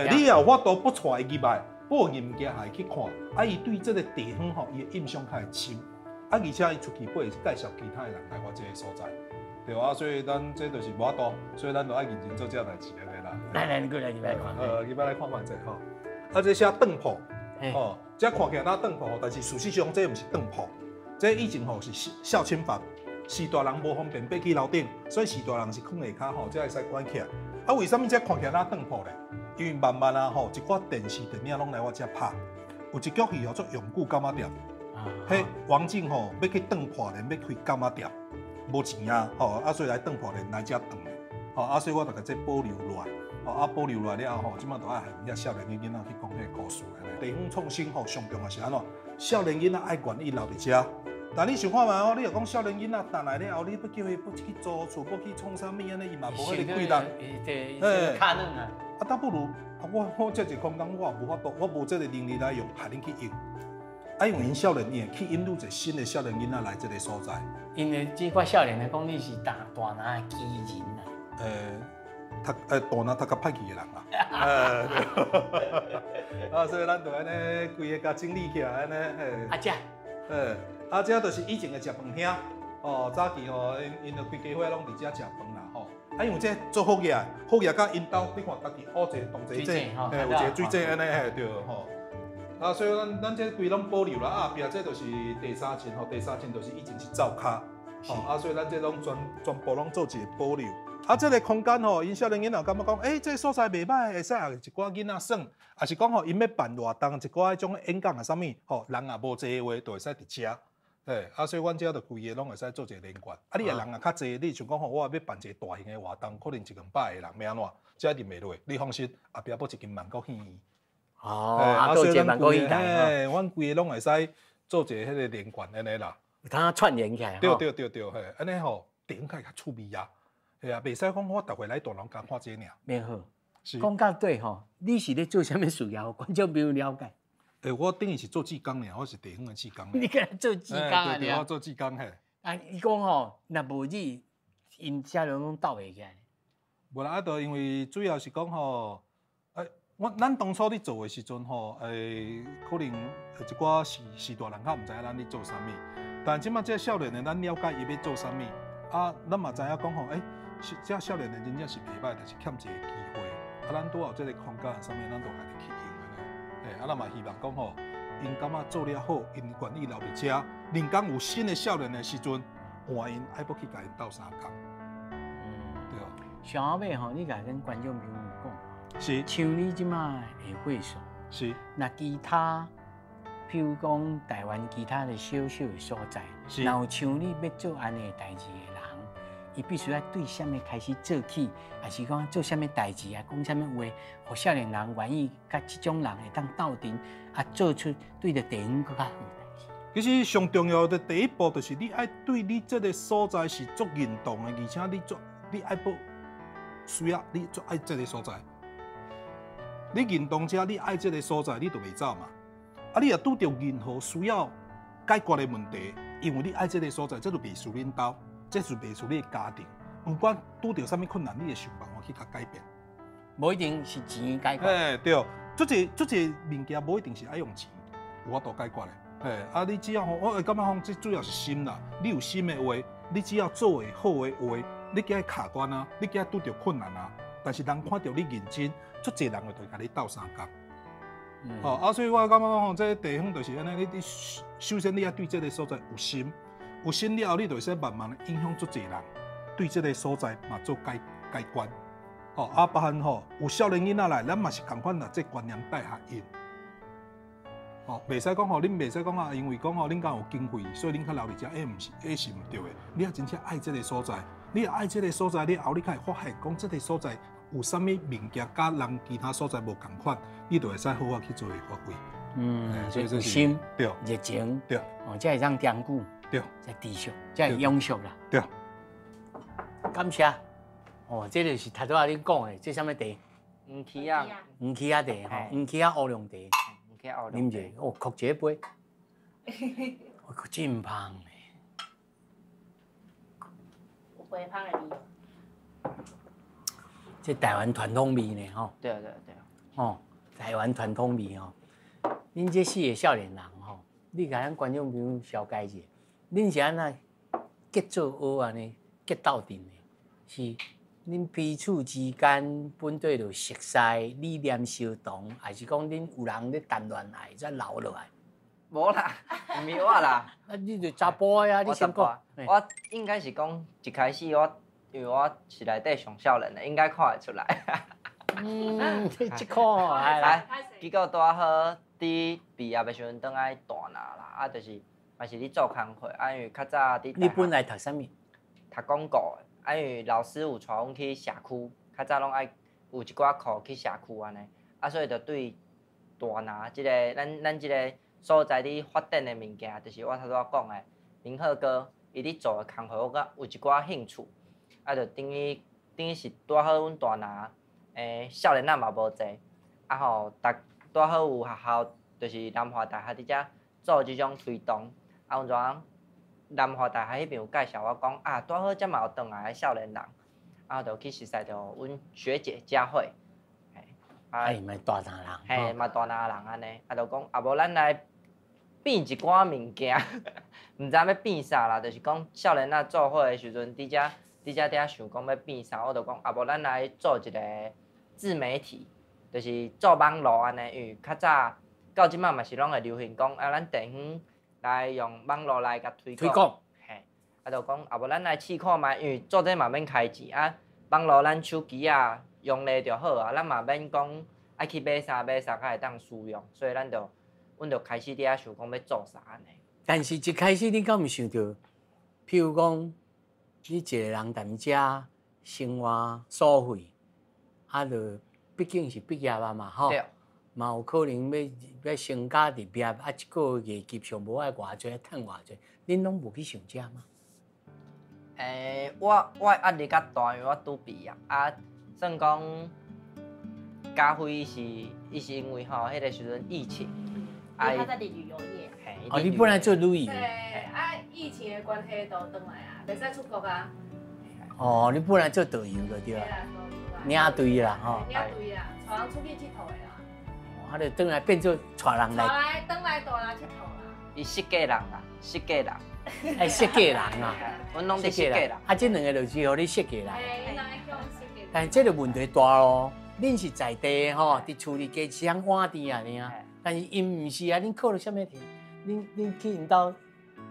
你也有法度不带伊入来，报物件也会去看，啊，伊对这个地方吼，伊的印象较会深，啊，而且伊出去会介绍其他的人来我这个所在，对啊，所以咱这就是无法度，所以咱就爱认真做这代志安尼啦。来，你过来入来看。入来看者吼，啊，这写凳铺，哦，这看起来那凳铺，但是事实上这毋是凳铺，这以前吼是孝亲房，时大人无方便爬去楼顶，所以时大人是放下骹吼，才会使关起来。啊，为什么这看起来哪断破咧？因为慢慢啊吼，一寡电视电影拢来我遮拍，有一局戏叫做《永固柑仔店》，迄王静吼要去断破咧，要开柑仔店，无钱啊，吼啊，所以来断破咧来遮断咧，吼啊，所以我就甲这保留落来。啊，保留落来了后，即马就爱向遐少年的囡仔去讲迄个故事安尼。地方创新吼，上重要是安怎？少年囡仔爱愿意留伫遮。但你想看嘛？你若讲少年囡仔回来了后，你要叫伊要去租厝，要去创啥物安尼，伊嘛无迄个气力。对，卡嫩啊。啊，倒不如啊，我这一空间我无法度，我无这个能力来用，害恁去用。啊，用因少年院去引入一个新的少年囡仔来这个所在。因为这块少年来讲，你是大拿的奇人啊。大拿读较歹去的人啊，所以咱就安尼规个甲整理起来安尼，阿姐，啊，这就是以前的食饭厅，哦，早期吼，因着规家伙拢伫遮食饭啦，吼，啊，因为这做好嘢，好嘢甲因兜，你看家己乌济同济井，有一个水井安尼，对吼，啊，所以咱这规拢保留啦，啊，后壁这就是第三层吼，第三层就是以前是灶骹，哦，啊，所以咱这拢全部拢做一个保留。啊，这个空间吼，因少年囡仔感觉讲，这个所在袂歹，会使也一寡囡仔耍，也是讲吼，因要办活动，一寡迄种演讲啊，啥物，吼，人也无济话，就会使伫遮。啊，所以阮遮就规个拢会使做一个连贯。啊，你人也较济，你想讲吼，我要办一个大型的活动，可能100-200个人，要安怎？这一定袂落。你放心，后壁要一间万国戏院。哦，做一个万国戏台。阮规个拢会使做一个迄个连贯安尼啦。有通串联起来。对，安尼吼，地方较趣味啊。系啊，袂使讲我逐回来大龙共看这尔。免好，讲到对吼，你是咧做啥物事啊？观众朋友了解。我等于是做技工尔，我是地方的技工。你个做技工啊？对，我做技工嘿。啊，伊讲吼，若无你，因少年拢斗袂起来。无啦，就因为主要是讲吼，咱当初咧做的时阵吼，可能一寡时大人较毋知影咱咧做啥物，但即马这少年的咱了解伊要做啥物，啊，咱嘛知影讲吼，这少年的真正是袂歹，但是欠一个机会，啊，咱拄有这个空间啥物，咱都家己去用安尼，啊，咱嘛希望讲吼，因感觉做了好，因愿意留伫遮，人间有新的少年的时阵，换因爱要去甲因斗相共，对哦。上后尾吼，你甲跟观众朋友讲，是像你即马的会所，是，那其他，譬如讲台湾其他的小小的所在，然后像你要做安尼的代志的人。伊必须要对啥物开始做起，还是讲做啥物代志啊？讲啥物话，互少年人愿意甲即种人会当斗阵，啊，做出对着地方更较好代志。其实上重要的第一步就是你爱对你这个所在是足认同的，而且你爱不需要你足爱这个所在。你认同者，你爱这个所在，你就袂走嘛。啊，你若拄着任何需要解决的问题，因为你爱这个所在，这就袂输恁兜。这是袂输你的家庭，不管拄到啥物困难，你会想办法去甲改变。无一定是钱解决。对，做一物件无一定是爱用钱，有法度解决的。啊，你只要我会感觉讲，这主要是心啦。你有心的话，你只要做的好的话，你惊卡关啊，你惊拄到困难啊，但是人看到你认真，足侪人就甲你斗相共。所以我感觉讲，这地方就是安尼，你首先你要对这个所在有心。有心了后，你就会使慢慢的影响足侪人，对这个所在嘛做改观。包含有少年囡仔来，咱嘛是同款啦，这观念带下因。袂使讲恁袂使讲啊，因为讲恁敢有经费，所以恁较留伫遮，毋是，是毋对的。你要真正爱这个所在，你爱这个所在，你后你才会发现讲这个所在有啥物物件，甲人其他所在无共款，你就会使好好去做发挥。所以有心，对，热情，对，才会当坚固。对，才持续，才会永续啦。对，感谢。这就是头拄仔恁讲的，这啥物茶？黄芪啊，黄芪啊茶吼，黄芪啊乌龙茶。黄芪乌龙。啉者，曲一杯。曲真香的。有肥胖的味。这台湾传统味呢，吼。对。台湾传统味吼，恁这4个少年人吼，你甲咱观众朋友小解者。恁是安那结做伙安尼结斗阵的，是恁彼此之间本对着熟悉、理念相同，还是讲恁有人咧谈恋爱才留落来？无啦，唔是我啦。啊，你就查甫呀，你先讲。我应该是讲一开始因为我是内底上少年的，应该看会出来。即个来，结果拄好伫毕业的时阵，倒来大拿啦，啊，就是嘛是咧做工课，啊，因为较早伫你本来读啥物？读广告的，啊，因为老师有带阮去社区，较早拢爱有一寡课去社区安尼，啊，所以就对大拿即个咱即个所在伫发展的物件，就是我头拄讲的林鹤哥伊咧做的工课，我有一寡兴趣，啊，就等于是拄好阮大拿。少年仔嘛无济，啊吼，拄好有学校，就是南华大学伫遮做即种推动，啊，有阵南华大学迄边有介绍我讲，啊，拄好遮嘛有转来的少年人，啊，就去熟悉着阮学姐佳慧，哎，嘛大拿人，嘿，嘛大拿人安尼，啊，就讲啊，无咱来变一寡物件，毋知要变啥啦，就是讲少年仔做伙的时阵，伫遮想讲要变啥，我就讲啊，无咱来做一个。自媒体就是做网络安尼，因为较早到即摆嘛是拢会流行讲啊，咱地方来用网络来甲推广，嘿，啊就讲啊无咱来试看觅，因为做这嘛免开钱啊，网络咱手机啊用咧就好啊，咱嘛免讲爱去买啥才会当使用，所以阮就开始伫遐想讲要做啥安尼。但是一开始你敢毋想到，譬如讲，你一个人踮遮生活所费。啊，就毕竟是毕业啊嘛，吼，嘛有可能要升家立业，啊，一个月基上无爱偌济，趁偌济，恁拢无去想遮吗？我压力较大，因为我拄毕业，啊，算讲家辉伊是因为吼，迄个时阵疫情，啊，他在旅游业，哦，你本来做旅游，对，啊，疫情的关系都转来啊，袂使出国啊。哦，你本来做导游就对啦。领队啦，吼，领队啦，带人出去佚佗的啦。啊，就转来变做带人来，转来带人佚佗啦。伊设计人啦，设计人，哎，设计人啊，阮拢伫设计人。啊，这两个就是互你设计人。哎，人会叫阮设计。但是这个问题大咯，恁是在地吼，伫厝里家乡碗店啊，尔。但是因毋是啊，恁靠了啥物田？恁去因兜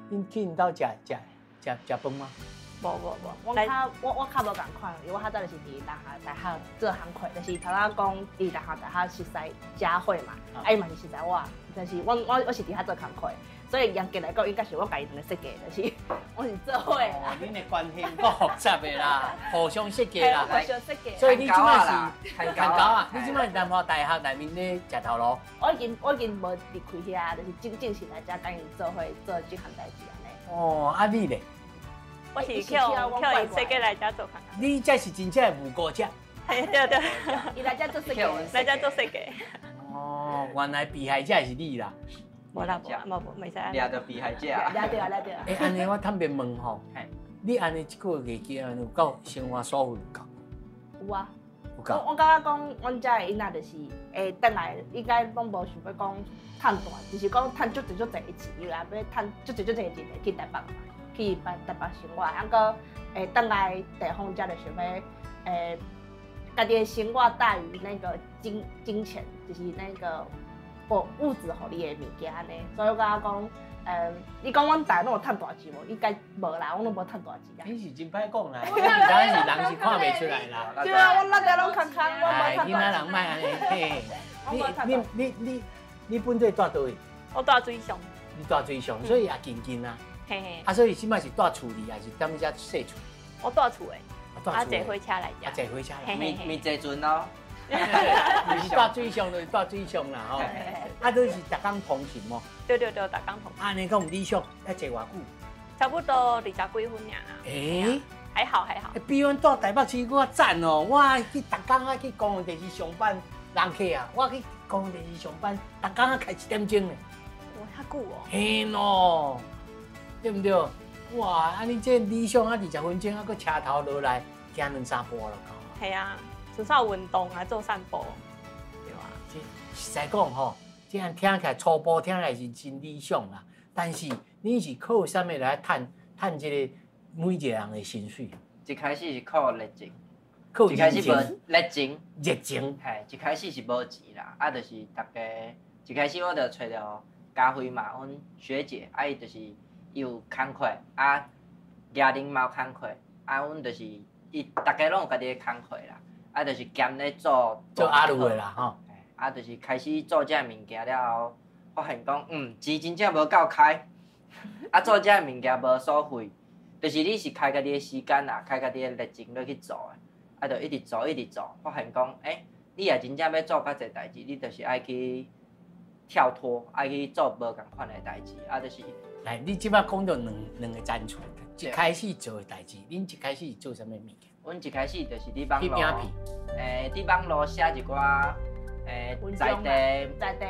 食饭吗？无，我较无共款，因为我较早就是伫南华大学做工课，就是头仔讲伫南华大学熟悉佳慧嘛，啊伊嘛是熟悉我，但是我是伫遐做工课，所以严格来讲应该是我家己两个设计，就是我是做伙啦。恁的关系够复杂的啦，互相设计啦，互相设计。所以你即摆是看高啊，你即摆南华大学内面咧食头路。我已经无离开遐，就是正式来遮甲因做伙做即项代志安尼。哦，啊你咧？我是叫伊设计来遮做看看。你这是真正的无辜者。对，伊来遮做设计，来遮做设计。哦，原来被害者是你啦。无啦，无，袂使。掠到被害者。掠到。哎，安尼我坦白问吼，你安尼一个月计有够生活所费有够？有啊。有够。我感觉讲，阮遮的囡仔就是会转来，应该拢无想要讲趁大，就是讲趁足侪的钱，又来要趁足侪的钱去台北嘛。去台北生活，还个转来地方家就想要家己的生活大于那个金钱，就是那个物质互你的物件呢。所以我感觉讲，你讲阮大拢有趁大钱无？应该无啦，我拢无趁大钱啊。你是真歹讲啦，当然是人是看袂出来啦。对啊，我那家拢空空，我无趁大钱。囡仔人卖安尼，嘿，你本地住倒位？我住水上。你住水上，所以也近啊。嘿嘿，啊，所以即摆是住厝里，还是踮遮细厝？我住厝诶，啊，坐火车来遮。啊，坐火车来。咪坐船咯。你是住水上就是住水上啦吼。啊，都是逐工通勤嘛。对，逐工通勤。安尼讲理想，要坐偌久？差不多20几分尔啦。诶，还好。比阮住台北市搁较赞哦！我去逐工啊去公共电视上班，人客啊，我去公共电视上班，逐工啊开1点钟呢。哇，遐久哦。嘿咯。对不对？哇，安尼这理想啊，20分钟啊，搁车头落来，行2-3步就到。系啊，至少运动啊，做散步，对啊。实在讲吼，这样听起来初步听起来是真理想啦。但是你是靠啥物来趁这个每一个人的薪水？一开始是靠热情，靠一开始无热情，热情。嘿，一开始是无钱啦，啊，就是大家一开始我就找着家辉嘛，阮学姐伊就是伊有工课，家庭嘛有工课，阮就是伊大家拢有家己的工课啦，就是兼咧做阿鲁的啦吼。就是开始做这物件了后，发现讲，钱真正无够开，做这物件无所费，就是你是开家己的时间啦，开家己的热情落去做的，就一直做，发现讲，你也真正要做较侪代志，你就是爱去跳脱，爱去做无共款的代志，就是。来，你即摆讲到两个赞助，一开始做的代志，恁一开始做啥物物件？阮一开始就是伫网络，伫网络写一寡在地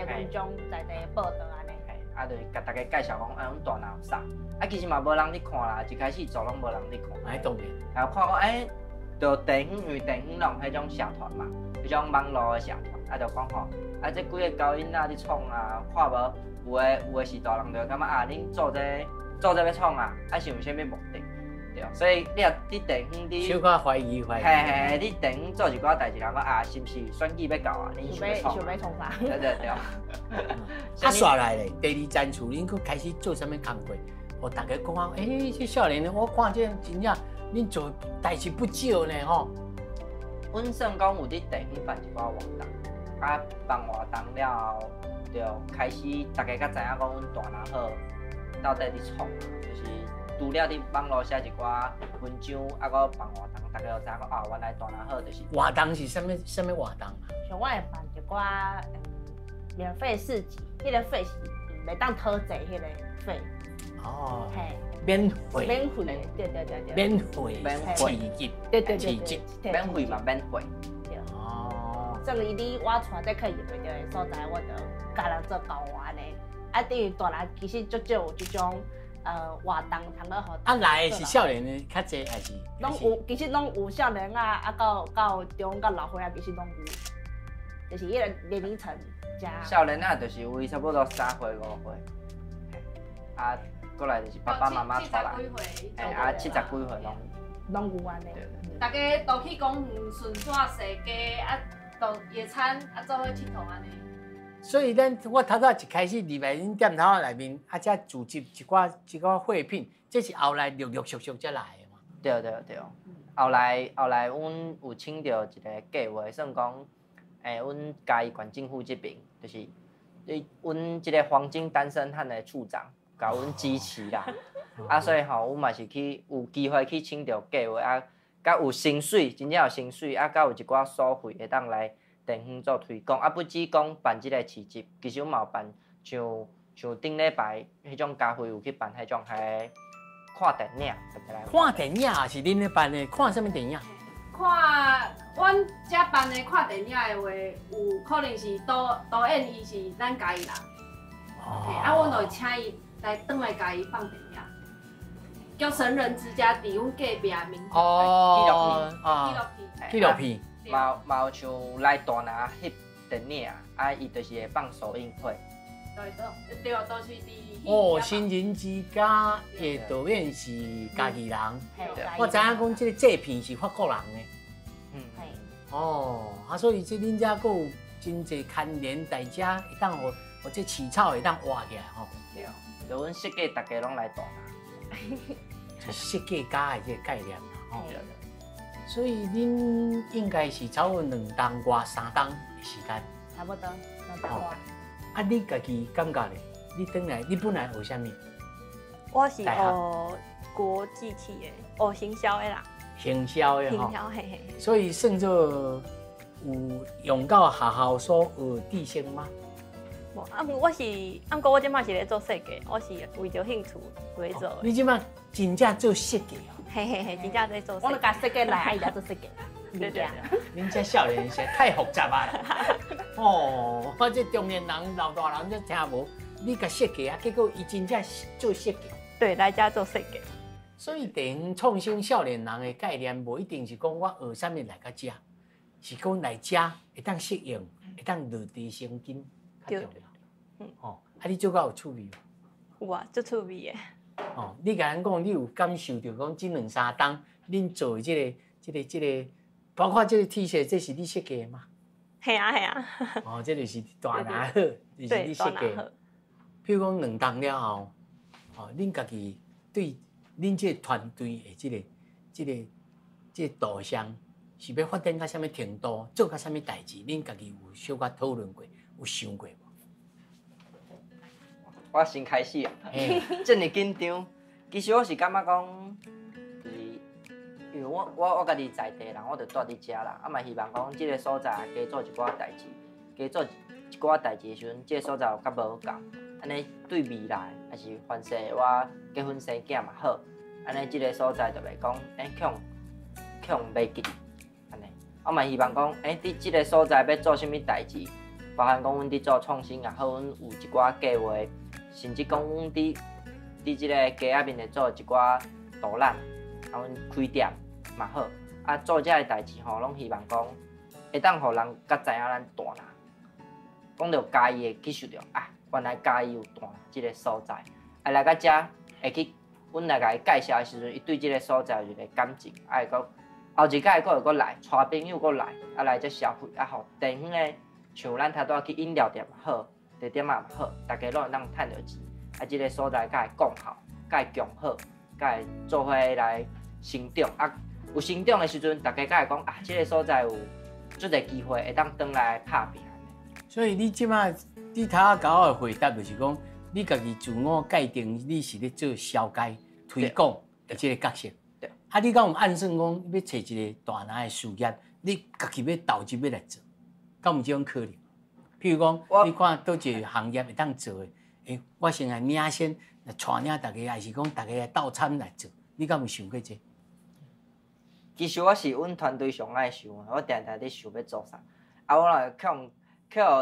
文章、在地报道安尼。就是甲大家介绍讲，阮大南有啥？其实嘛无人咧看啦，一开始做拢无人咧看。当然。然后看讲，就地方因为地方拢迄种社团嘛，迄种网络的社团，就讲吼，这几个高囡仔咧创啊，看无有诶是大人就感觉恁做这要创啊，是有啥物目的？对，所以你地方你小可怀疑。嘿，你地方做一寡代志，人讲是毋是选举要到啊？你想要创啥？对。煞来咧，第二赞助，恁佫开始做啥物工作？互大家讲啊，这少年我看这真正恁做代志不少呢吼。阮算讲有伫地方办一寡活动，办活动了后，就开始大家才知影讲阮大南好到底伫创啊，就是除了伫网络写一寡文章，搁办活动，大家就知影讲原来大南好就是活动是啥物活动啊？像我会办一寡免费市集，迄个费是袂当讨债迄个费。哦。嘿。免费。对。免费。刺激。对。免费嘛，免费。对。哦。所以你我带这客入去的所在，我就教人做交换的。等于大人其实足少有这种活动，通个互。来的是少年的较济还是？拢有，其实拢有少年到中到老岁其实拢有，就是迄个年龄层加。少年就是为差不多3岁5岁，过来就是爸爸妈妈带来，70几岁拢有安尼。大家都去公园顺线踅街，到野餐，做伙佚佗安尼。所以我头一开始入来恁店头内面，才组织一寡货品，这是后来陆陆续续才来的嘛。对。后来阮有请到一个计划，算讲，阮嘉义县政府这边，就是阮这个黄金单身汉的处长，甲阮支持啦。所以阮嘛是有机会去请到计划，甲有薪水，真正有薪水，甲有一寡所费会当来地方做推广。不止讲办这个市集，其实阮嘛有办像顶礼拜迄种家辉有去办迄种看电影，看电影也是恁咧办的，看什么电影？看阮遮办的看电影的话，有可能是导演伊是咱家己人，阮就会请伊来转来家己放电影，叫《神人之家》伫阮隔壁的名纪录片。嘛有像来大南翕电影，伊就是会放首映会。对，都是伫。新人之家的导演是家己人，我知影讲这个制片是法国人的。所以这恁遮佫有真侪牵连，大家会当互这起草会当活起来吼。对，就阮设计大家拢来大南，就设计家的这个概念啦吼。所以恁应该是差不多2档外3档的时间。差不多2档外。你家己感觉咧？你本来学啥物？我是学国际企业，学行销的啦。行销的行销嘿。所以算做有用到学校所学知识吗？无，我过我即摆是咧做设计，我是为着兴趣来做。你即摆真正做设计哦？嘿，真正在做设计。我甲设计来，伊来做设计。对，恁这少年实在太复杂啊啦！我这中年人、老大人都听无。你甲设计结果伊真正做设计。对，来家做设计。所以地方创新少年人的概念，无一定是讲我学啥物来到遮，是讲来遮会当适应，会当落地生根，较重要。你做到有趣味无？有啊，足趣味的。你甲咱讲，你有感受到讲这2、3档恁做的这个，包括这个 T 恤，这是你设计的吗？系啊。这就是大南好，就是你设计。譬如讲2档了后，哦，恁家己对恁这个团队的这个导向是要发展到什么程度，做到什么代志，恁家己有小可讨论过，有想过无？我先开始啊，这么紧张，其实我是感觉讲，就是因为我家己在地人，我就住伫遮啦，嘛希望讲这个所在加做一寡代志，加做一寡代志的时阵，这个所在有较无好共，安尼对未来也是凡是我结婚生囝嘛好，安尼这个所在就袂讲强袂记，安尼，我嘛希望讲，伫这个所在要做啥物代志，包含讲阮伫做创新也好，阮有一寡计划。甚至讲，阮伫即个街仔面会做一寡导览，啊，阮开店嘛好，啊，做遮个代志吼，拢希望讲会当互人较知影咱大拿。讲到嘉义会去受着啊，原来嘉义有大拿即个所在，啊来到遮会去，阮来甲伊介绍的时阵，伊对即个所在有一个感情，啊会讲后一届佫会来，带朋友佫来，啊来遮消费，啊互地方的像咱头拄去饮料店嘛好。地点嘛好，大家拢会当趁到钱，啊，即个所在甲会讲好，甲会强好，甲会做伙来成长，啊，有成长的时阵，大家甲会讲啊，即个所在有足个机会会当转来拍拼。所以你即马你头仔甲我的回答就是讲，你家己自我界定你是咧做销界推广的即个角色。对。啊，你敢有暗算讲要找一个大拿的事业，你家己要投资要来做，敢有即种可能？譬如讲，你看倒一个行业会当做的，我先来领先，来带领大家，还是讲大家来斗参来做？你敢有想过这？其实我是阮团队上爱想的，我定定咧想要做啥，啊，我若互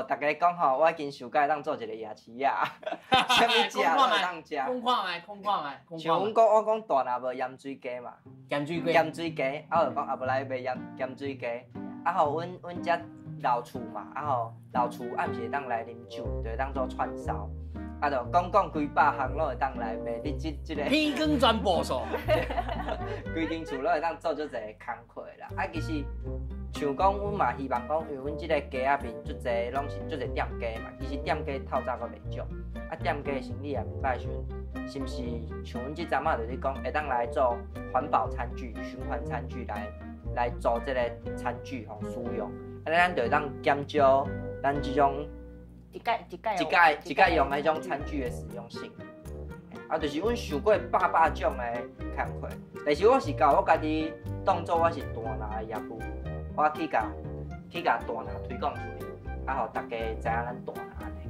大家讲吼，我已经想过当做一个夜市啊，啥物食都当食。讲看卖。像我讲大拿无盐水鸡嘛，盐水鸡，啊，我就讲啊，无来卖盐水鸡，啊，互阮遮。老厝嘛，啊吼，老厝啊，毋是会当来啉酒，就会当做串烧，啊，就讲几百项拢会当来卖。你即个偏光全部数，规间厝拢会当做足一个工课啦。啊，其实像讲，阮嘛希望讲，因为阮即个街仔面足侪拢是足侪店家嘛，其实店家透早阁袂少，啊，店家生意也袂歹时阵，是毋是像阮即阵仔就是讲，会当来做环保餐具、循环餐具来做即个餐具吼使用。啊，咱就会当减少咱即种一届用的迄种餐具的实用性。啊，就是阮想过百种的工课，但是我是甲我家己当做我是大拿的业务，我去甲大拿推广出去，啊，互大家知影咱大拿安尼。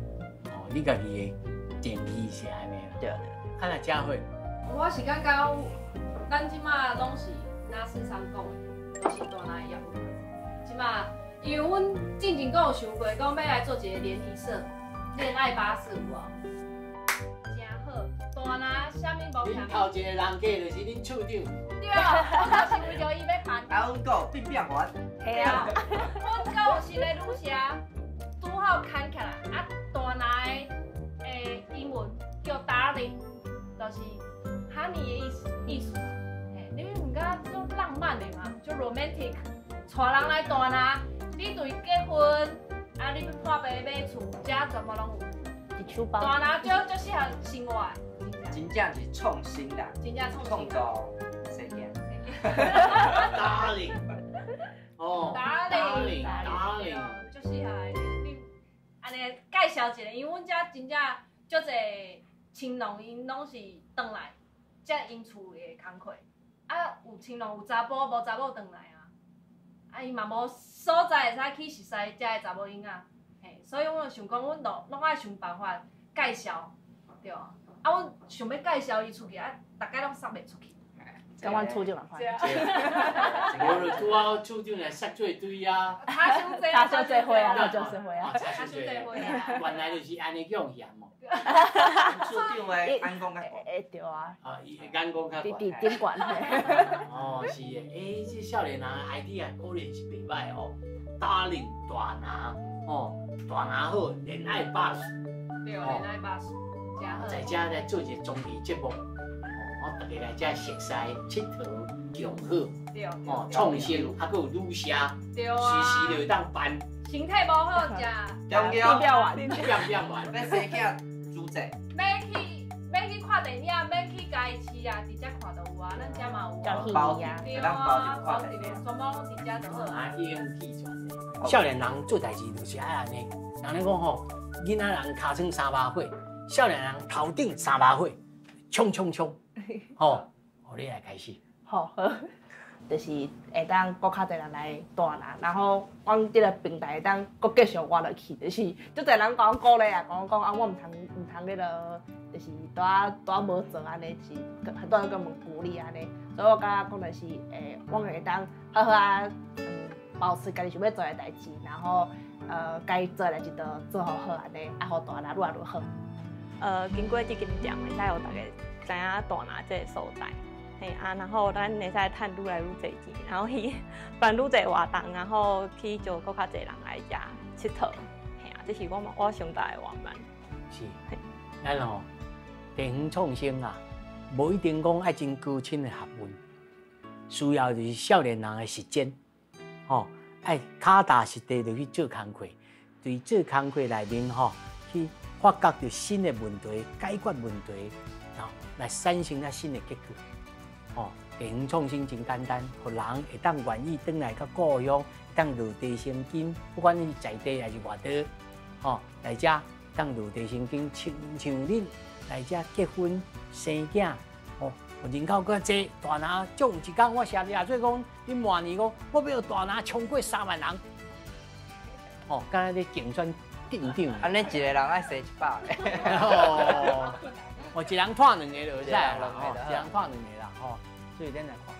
哦，你家己的定义是安尼啦。对。啊，那佳慧，我是感觉咱即马拢是拿市场讲的，都是大拿的业务。即马。因为阮之前阁有想过，讲要来做一个联谊社，恋爱巴士有无？真好，大拿啥物无欠。恁头一个人客就是恁处长。对啊，我就是为着伊要办。啊，阮阁有变完。系啊，阮阁有新的女社，拄好牵起来。啊，大拿的英文叫 darling， 就是哈尼的意思。嘿，你唔感觉做浪漫的嘛？就 romantic， 带人来大拿。你对结婚，啊，你要破病买厝，遮全部拢有。一手包。大拿足适合生活的，真正是创新啦，真正创造世界。Darling， 哦 ，Darling， 足适合的。你安尼介绍一下，因为阮遮真正足侪青农，因拢是转来，遮因厝的工课。啊，有青农有查甫，无查某转来啊。啊，伊嘛无所在会使去熟悉遮个查某囡仔，嘿，所以我想讲，阮拢爱想办法介绍，对啊。啊，阮想要介绍伊出去，啊，大家拢送袂出去。跟阮处长款。我就拄好处长来塞做堆啊。他伤济啊，就是会啊，他就是会啊。他伤济会啊。原来就是安尼用嫌哦。处长的眼光较大。对啊。啊，眼光较大。顶管。哦，是诶，这少年人 idea 可能是袂歹哦。Darling 大拿，哦，大拿好，恋爱巴士。对，恋爱巴士，真好。在遮来做一个综艺节目。大家来遮熟悉、佚佗、强好，对，哦，创新，还佫有女社，对啊，随时就会当办。是身体无好食，中低央调完，念念完。要生囝煮者，要去看电影，要去家己饲啊，直接看就有啊，咱遮嘛有啊。包呀对咱包啊，包一一个个，全部拢直接就好啊。用气喘的。少年人做代志就是爱安尼。人咧讲吼，囡仔人尻川300岁，少年人头顶300岁，冲冲冲，吼，互你来开始。好，就是会当搁较侪人来带啦，然后阮即个平台会当搁继续活落去，就是足侪人甲我鼓励啊，讲啊，我毋通迄个，就是拄无做安尼，是很多人跟我们鼓励安尼，所以我感觉讲就是我会当好好啊，保持家己想要做的代志，然后该做的代志都做好好安尼，啊，互大拿愈来愈好。经过这间店，会使互大家知影大拿这个所在。嘿啊，然后咱会使趁愈来愈侪钱，然后去办愈侪活动，然后去招搁较侪人来遮佚佗。嘿啊，这是我上大的愿望。是，咱吼地方创生啊，无一定讲爱真高深的学问，需要就是少年人的实践，吼，爱脚踏实地就去做工课，对做工课内面吼去发觉到新的问题，解决问题，然后来产生咱新的结果。哦，地方创新真简单，互人会当愿意转来到故乡，当落地生根，不管你在地还是外地，哦，来遮当落地生根，亲像恁来遮结婚生囝，哦，人口较济，大拿总一天我写廿岁讲，恁明年讲我要大拿冲过3万人，哦，敢若咧竞选镇长，安尼一个人爱生100个。哦，我一人拖2个就会使啦，哦一人拖2个啦，吼，所以咱来看，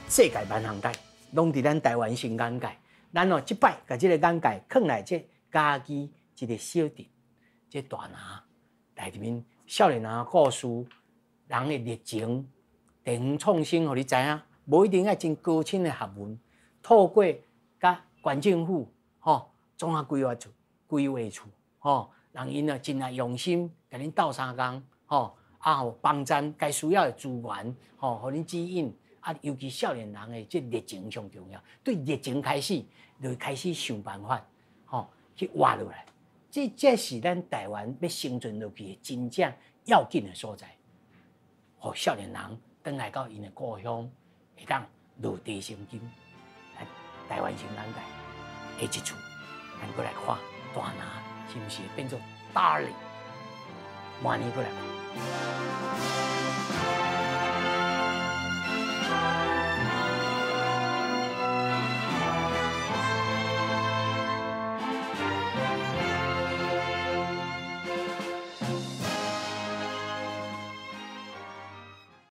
世界万行界，拢伫咱台湾新眼界，咱哦即摆甲即个眼界放来这家己一个小镇，这大拿内面少年人的故事，人的热情，地方创新，互你知影，无一定爱真高深的学问，透过甲县政府吼综合规划处吼。让因啊真啊用心，甲恁斗相共，吼啊互帮衬该需要的资源，吼互恁指引啊，尤其少年人的这热情上重要。对热情开始，就开始想办法，吼去挖落来。这是咱台湾要生存落去的真正要紧的所在。互少年人转来到因的故乡，会当落地生根。台湾新眼界下一处，咱过来看大拿。是不是变做 darling？明年过来。